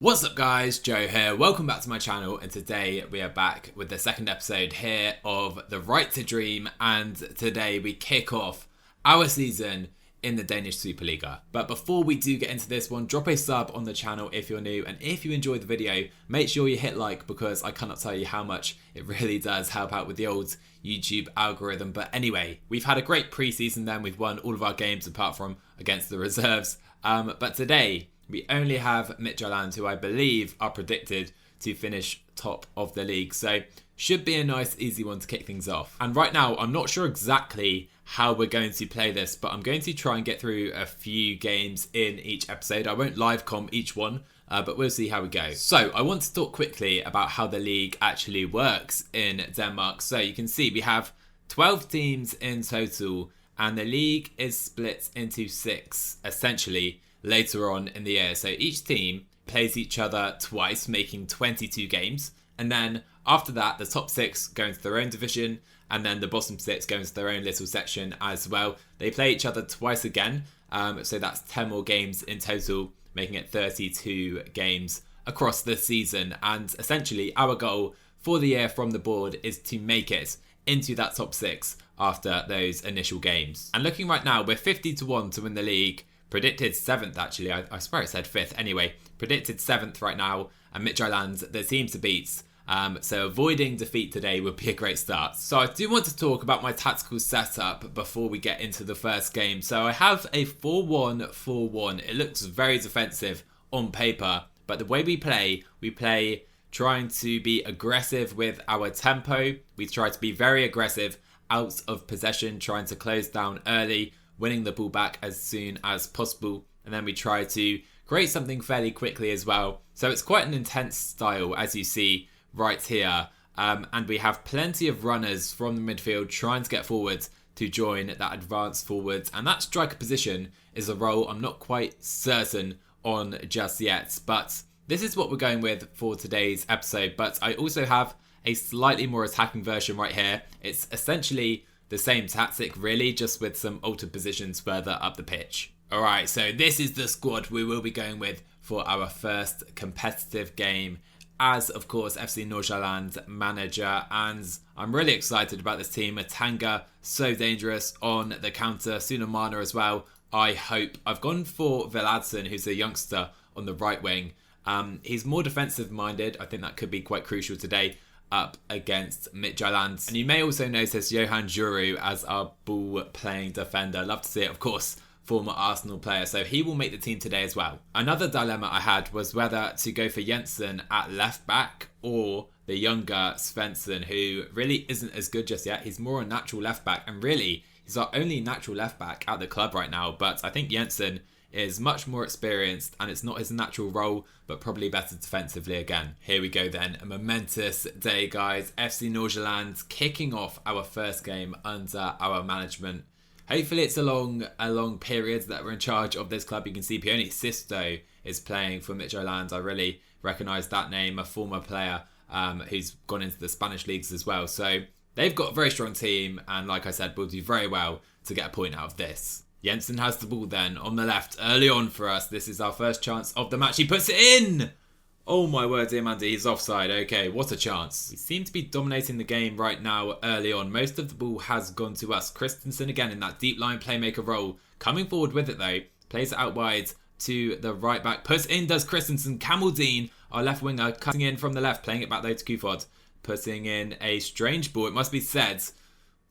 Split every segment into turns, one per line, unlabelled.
What's up guys, Joe here, welcome back to my channel, and today we are back with the second episode here of The Right to Dream, and today we kick off our season in the Danish Superliga. But before we do get into this one, drop a sub on the channel if you're new, and if you enjoyed the video, make sure you hit like, because I cannot tell you how much it really does help out with the old YouTube algorithm. But anyway, we've had a great pre-season then, we've won all of our games apart from against the reserves, but today we only have Midtjylland, who I believe are predicted to finish top of the league. So should be a nice easy one to kick things off. And right now I'm not sure exactly how we're going to play this, but I'm going to try and get through a few games in each episode. I won't live com each one, but we'll see how we go. So I want to talk quickly about how the league actually works in Denmark. So you can see we have 12 teams in total, and the league is split into 6 essentially later on in the year. So each team plays each other twice, making 22 games, and then after that the top 6 go into their own division, and then the bottom 6 go into their own little section as well. They play each other twice again, so that's 10 more games in total, making it 32 games across the season. And essentially our goal for the year from the board is to make it into that top 6 after those initial games. And looking right now, we're 50-1 to win the league. Predicted 7th actually, I swear it said 5th. Anyway, predicted 7th right now, and Midtjylland, the team to beat. So avoiding defeat today would be a great start. So I do want to talk about my tactical setup before we get into the first game. So I have a 4-1-4-1. It looks very defensive on paper, but the way we play trying to be aggressive with our tempo. We try to be very aggressive out of possession, trying to close down early, winning the ball back as soon as possible, and then we try to create something fairly quickly as well. So it's quite an intense style, as you see right here, and we have plenty of runners from the midfield trying to get forward to join that advanced forwards, and that striker position is a role I'm not quite certain on just yet, but this is what we're going with for today's episode. But I also have a slightly more attacking version right here. It's essentially the same tactic really, just with some altered positions further up the pitch. Alright, so this is the squad we will be going with for our first competitive game as, of course, FC Nordsjaelland manager, and I'm really excited about this team. Atanga, so dangerous on the counter. Sunamana as well, I hope. I've gone for Veladsen, who's a youngster on the right wing. He's more defensive minded. I think that could be quite crucial today up against Midtjylland. And you may also notice Johan Juru as our ball-playing defender. Love to see it, of course, former Arsenal player, so he will make the team today as well. Another dilemma I had was whether to go for Jensen at left back or the younger Svensson, who really isn't as good just yet. He's more a natural left back, and really he's our only natural left back at the club right now. But I think Jensen is much more experienced, and it's not his natural role, but probably better defensively again. Here we go then, a momentous day guys. FC Nordsjaelland kicking off our first game under our management. Hopefully it's a long period that we're in charge of this club. You can see Pione Sisto is playing for Midtjylland. I really recognise that name, a former player who's gone into the Spanish leagues as well. So they've got a very strong team, and like I said, we'll do very well to get a point out of this. Jensen has the ball then on the left early on for us. This is our first chance of the match. He puts it in! Oh my word, dear Mandy, he's offside. Okay, what a chance. We seem to be dominating the game right now early on. Most of the ball has gone to us. Christensen again in that deep line playmaker role. Coming forward with it though. Plays it out wide to the right back. Puts in does Christensen. Kamaldeen, our left winger, cutting in from the left. Playing it back though to Kufod. Putting in a strange ball, it must be said.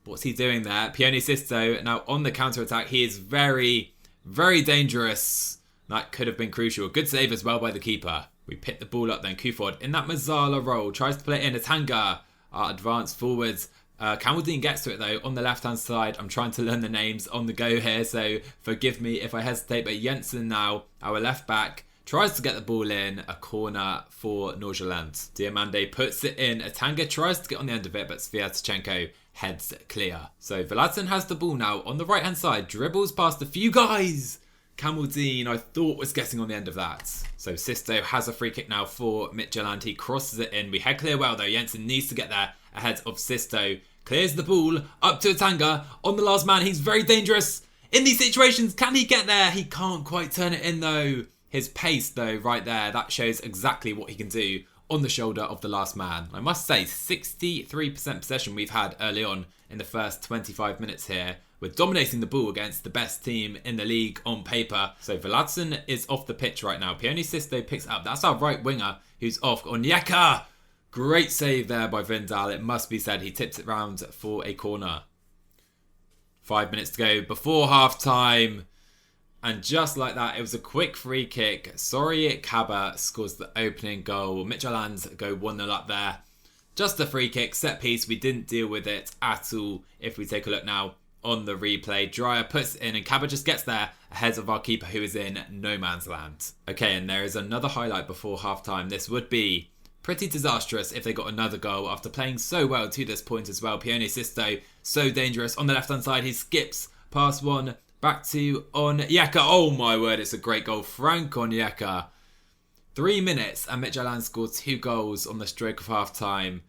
What's he doing there? Pione Sisto now on the counter-attack. He is very, very dangerous. That could have been crucial. Good save as well by the keeper. We pick the ball up then. Kufod in that Mazzala role. Tries to play it in. Atanga, our advanced forwards. Kamaldeen gets to it though on the left-hand side. I'm trying to learn the names on the go here, so forgive me if I hesitate. But Jensen now, our left back, tries to get the ball in. A corner for Nordsjaelland. Diamande puts it in. Atanga tries to get on the end of it, but Sviatchenko heads clear. So Veladsen has the ball now on the right hand side, dribbles past a few guys. Kamaldeen, I thought, was getting on the end of that. So Sisto has a free kick now for Midtjylland. He crosses it in. We head clear well though. Jensen needs to get there ahead of Sisto. Clears the ball up to Atanga on the last man. He's very dangerous in these situations. Can he get there? He can't quite turn it in though. His pace though right there, that shows exactly what he can do on the shoulder of the last man. I must say 63% possession we've had early on in the first 25 minutes here. We're dominating the ball against the best team in the league on paper. So Vladson is off the pitch right now. Pione Sisto picks it up. That's our right winger who's off. Onyeka! Great save there by Vindal. It must be said. He tips it round for a corner. 5 minutes to go before half time. And just like that, it was a quick free kick. Sorry, Kaba scores the opening goal. Midtjylland go 1-0 up there. Just a free kick, set piece. We didn't deal with it at all. If we take a look now on the replay, Dreyer puts it in and Kaba just gets there ahead of our keeper who is in no man's land. Okay, and there is another highlight before half time. This would be pretty disastrous if they got another goal after playing so well to this point as well. Pione Sisto, so dangerous. On the left-hand side, he skips past one. Back to Onyeka. Oh my word, it's a great goal. Frank Onyeka. 3 minutes and Midtjylland scored 2 goals on the stroke of half time.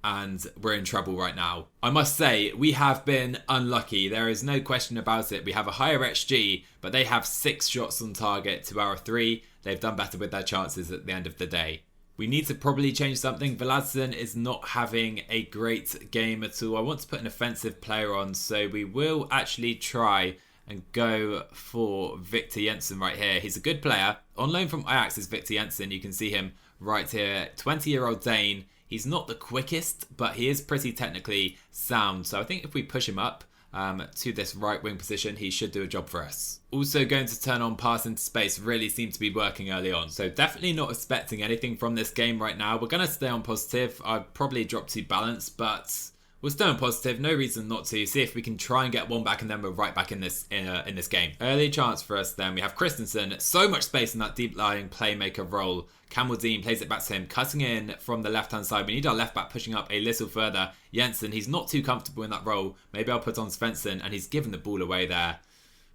And we're in trouble right now. I must say, we have been unlucky. There is no question about it. We have a higher XG, but they have 6 shots on target to our 3. They've done better with their chances at the end of the day. We need to probably change something. Vladson is not having a great game at all. I want to put an offensive player on, so we will actually try and go for Victor Jensen right here. He's a good player. On loan from Ajax is Victor Jensen. You can see him right here. 20-year-old Dane. He's not the quickest, but he is pretty technically sound. So I think if we push him up to this right wing position, he should do a job for us. Also going to turn on pass into space, really seemed to be working early on. So definitely not expecting anything from this game right now. We're going to stay on positive. I'd probably drop to balance, but we'll stay on positive. No reason not to. See if we can try and get one back and then we're right back in this game. Early chance for us then. We have Christensen. So much space in that deep lying playmaker role. Kamaldeen plays it back to him, cutting in from the left-hand side. We need our left back pushing up a little further. Jensen, he's not too comfortable in that role. Maybe I'll put on Svensson, and he's given the ball away there.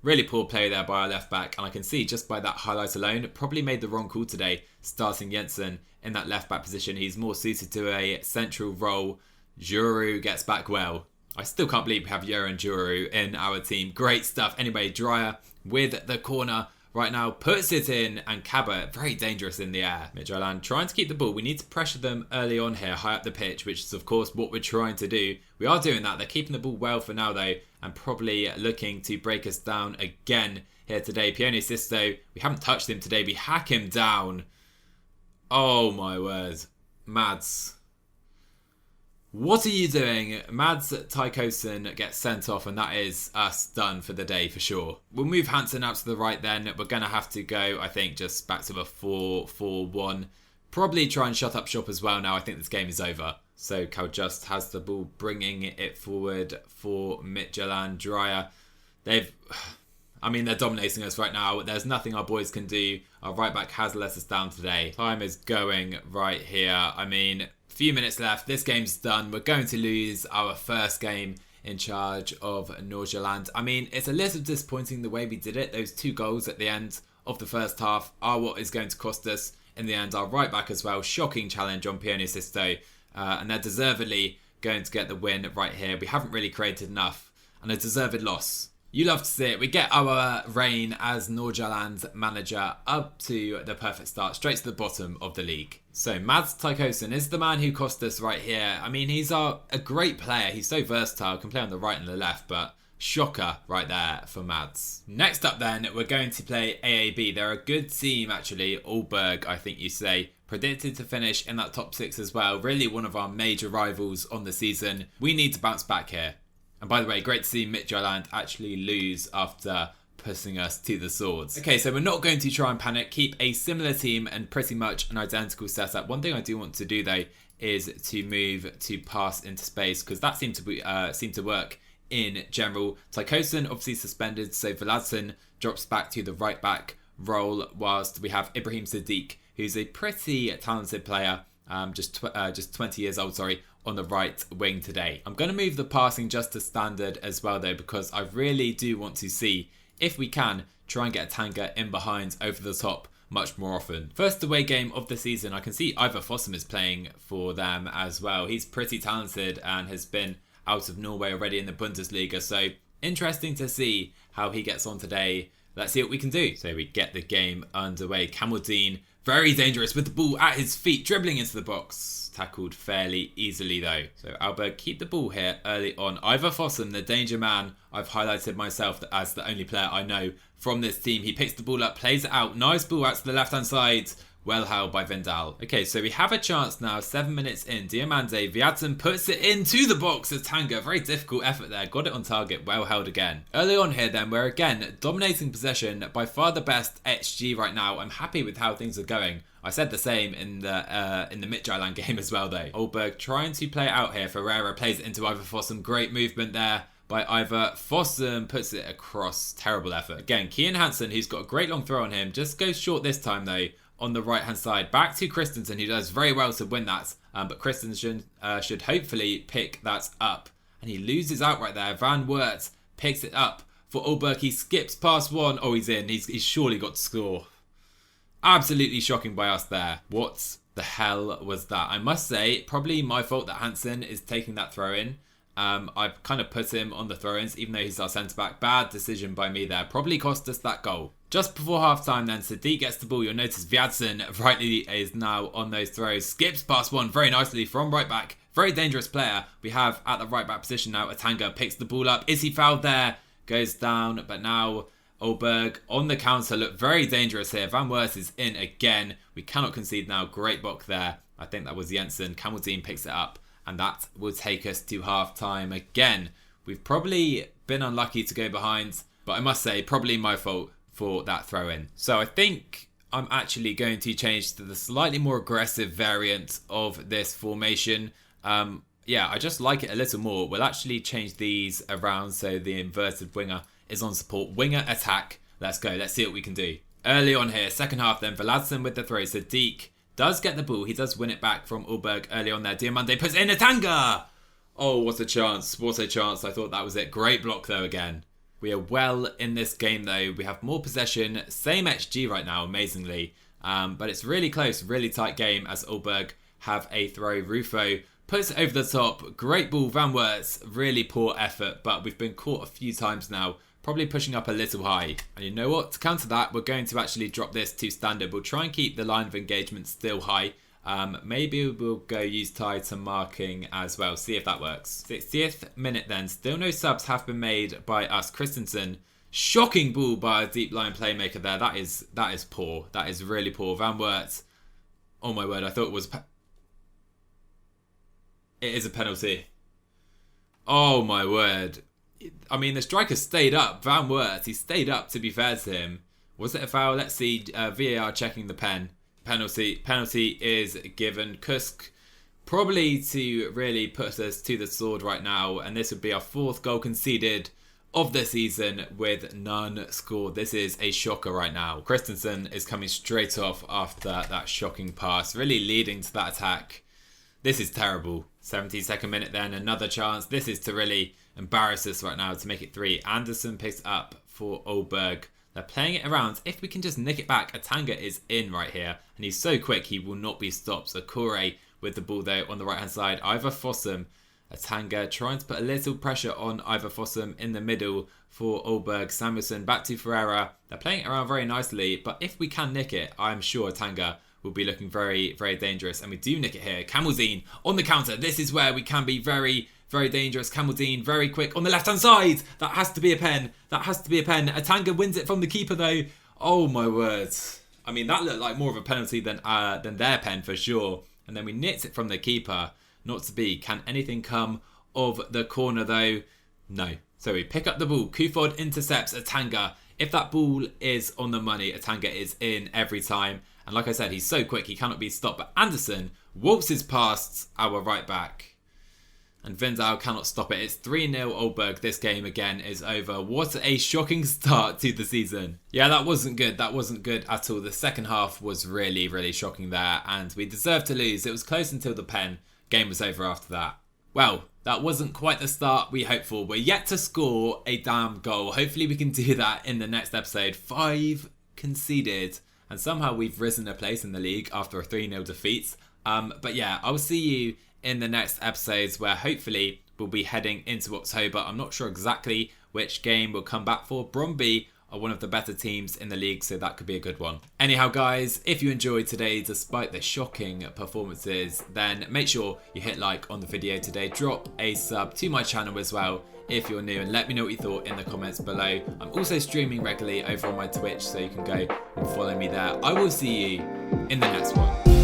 Really poor play there by our left back, and I can see just by that highlight alone, probably made the wrong call today, starting Jensen in that left back position. He's more suited to a central role. Juru gets back well. I still can't believe we have Juru and Juru in our team. Great stuff. Anyway, Dreyer with the corner right now, puts it in, and Kaba, very dangerous in the air. Midtjylland trying to keep the ball. We need to pressure them early on here, high up the pitch, which is of course what we're trying to do. We are doing that. They're keeping the ball well for now though, and probably looking to break us down again here today. Pione Sisto, we haven't touched him today. We hack him down. Oh my word. Mads. What are you doing? Mads Tykosen gets sent off, and that is us done for the day for sure. We'll move Hansen out to the right then. We're going to have to go, I think, just back to a 4-4-1. Probably try and shut up shop as well now. I think this game is over. So Cal just has the ball, bringing it forward for Midtjylland. Dreyer. They're dominating us right now. There's nothing our boys can do. Our right back has let us down today. Time is going right here. Few minutes left. This game's done. We're going to lose our first game in charge of Nordsjaelland. It's a little disappointing the way we did it. Those 2 goals at the end of the first half are what is going to cost us in the end. Our right back as well. Shocking challenge on Pione Sisto. And they're deservedly going to get the win right here. We haven't really created enough. And a deserved loss. You love to see it. We get our reign as Nordsjaelland's manager up to the perfect start, straight to the bottom of the league. So Mads Tykosen is the man who cost us right here. He's a great player. He's so versatile, can play on the right and the left, but shocker right there for Mads. Next up then, we're going to play AAB. They're a good team actually. Aalborg, I think you say. Predicted to finish in that top 6 as well. Really one of our major rivals on the season. We need to bounce back here. And by the way, great to see Midtjylland actually lose after pushing us to the swords. Okay, so we're not going to try and panic. Keep a similar team and pretty much an identical setup. One thing I do want to do though is to move to pass into space, because that seemed to work in general. Tykosen obviously suspended, so Vladson drops back to the right back role, whilst we have Ibrahim Sadiq, who's a pretty talented player, just 20 years old, on the right wing today. I'm going to move the passing just to standard as well though, because I really do want to see if we can try and get a tanker in behind over the top much more often. First away game of the season. I can see Ivar Fossum is playing for them as well. He's pretty talented and has been out of Norway already in the Bundesliga, so interesting to see how he gets on today. let's see what we can do. So we get the game underway. Kamaldeen, very dangerous with the ball at his feet, dribbling into the box. Tackled fairly easily though. So Alberg keep the ball here early on. Ivar Fossum, the danger man. I've highlighted myself as the only player I know from this team. He picks the ball up, plays it out. Nice ball out to the left-hand side. Well held by Vendal. Okay, so we have a chance now. 7 minutes in. Diamande, Viadzen puts it into the box as Tanga. Very difficult effort there. Got it on target. Well held again. Early on here then, we're again dominating possession. By far the best XG right now. I'm happy with how things are going. I said the same in the Midtjylland game as well though. Olberg trying to play it out here. Ferreira plays it into Ivar Fossum. Great movement there by Ivar Fossum. Puts it across. Terrible effort. Again, Kian Hansen, who's got a great long throw on him. Just goes short this time though. On the right hand side, back to Christensen, who does very well to win that, but Christensen should hopefully pick that up, and he loses out right there. Van Wert picks it up for Olberg. He skips past one. Oh, he's in. He's surely got to score. Absolutely shocking by us there. What the hell was that? I must say, probably my fault that Hansen is taking that throw in. I've kind of put him on the throw-ins, even though he's our centre-back. Bad decision by me there. Probably cost us that goal. Just before half-time then, Sadiq gets the ball. You'll notice Viadzen rightly is now on those throws. Skips past one very nicely from right-back. Very dangerous player we have at the right-back position now. Atanga picks the ball up. Is he fouled there? Goes down, but now Olberg on the counter. Look very dangerous here. Van Wert is in again. We cannot concede now. Great block there. I think that was Jensen. Kamaldeen picks it up. And that will take us to half-time again. We've probably been unlucky to go behind, but I must say, probably my fault for that throw-in. So I think I'm actually going to change to the slightly more aggressive variant of this formation. Yeah, I just like it a little more. We'll actually change these around so the inverted winger is on support. Winger attack. Let's go. Let's see what we can do. Early on here, second half then, Veladsen with the throw. Sadiq does get the ball. He does win it back from Olberg early on there. Diamande puts in Atanga. Oh, what a chance. What a chance. I thought that was it. Great block though again. We are well in this game though. We have more possession. Same XG right now, amazingly. But it's really close. Really tight game as Olberg have a throw. Rufo puts it over the top. Great ball. Van Wert. Really poor effort. But we've been caught a few times now. Probably pushing up a little high. And you know what? To counter that, we're going to actually drop this to standard. We'll try and keep the line of engagement still high. Maybe we'll go use tie to marking as well. See if that works. 60th minute then. Still no subs have been made by us. Christensen. Shocking ball by a deep line playmaker there. That is poor. That is really poor. Van Wert. Oh my word. I thought it was... It is a penalty. Oh my word. I mean, the striker stayed up. Van Wert, he stayed up, to be fair to him. Was it a foul? Let's see. VAR checking the pen. Penalty is given. Kusk probably to really put us to the sword right now. And this would be our 4th goal conceded of the season with none scored. This is a shocker right now. Christensen is coming straight off after that shocking pass. Really leading to that attack. This is terrible. 72nd minute then. Another chance. This is to really... embarrass us right now to make it 3. Anderson picks up for Olberg. They're playing it around. If we can just nick it back. Atanga is in right here. And he's so quick, he will not be stopped. So Corey with the ball though on the right hand side. Ivar Fossum. Atanga trying to put a little pressure on Ivar Fossum in the middle for Olberg. Samuelson back to Ferreira. They're playing it around very nicely. But if we can nick it, I'm sure Atanga will be looking very, very dangerous. And we do nick it here. Kamaldeen on the counter. This is where we can be very... very dangerous. Kamaldeen very quick on the left-hand side. That has to be a pen. That has to be a pen. Atanga wins it from the keeper though. Oh my word. I mean, that looked like more of a penalty than their pen for sure. And then we nicked it from the keeper. Not to be. Can anything come of the corner though? No. So we pick up the ball. Kufod intercepts Atanga. If that ball is on the money, Atanga is in every time. And like I said, he's so quick, he cannot be stopped. But Anderson waltzes past our right back. And Vendal cannot stop it. It's 3-0 Olberg. This game again is over. What a shocking start to the season. Yeah, that wasn't good. That wasn't good at all. The second half was really, really shocking there. And we deserved to lose. It was close until the pen. Game was over after that. Well, that wasn't quite the start we hoped for. We're yet to score a damn goal. Hopefully we can do that in the next episode. 5 conceded. And somehow we've risen a place in the league after a 3-0 defeat. But yeah, I'll see you in the next episodes where hopefully we'll be heading into October. I'm not sure exactly which game we'll come back for. Bromby are one of the better teams in the league, so that could be a good one. Anyhow guys, if you enjoyed today despite the shocking performances, then make sure you hit like on the video today, drop a sub to my channel as well if you're new, and let me know what you thought in the comments below. I'm also streaming regularly over on my Twitch, so you can go and follow me there. I will see you in the next one.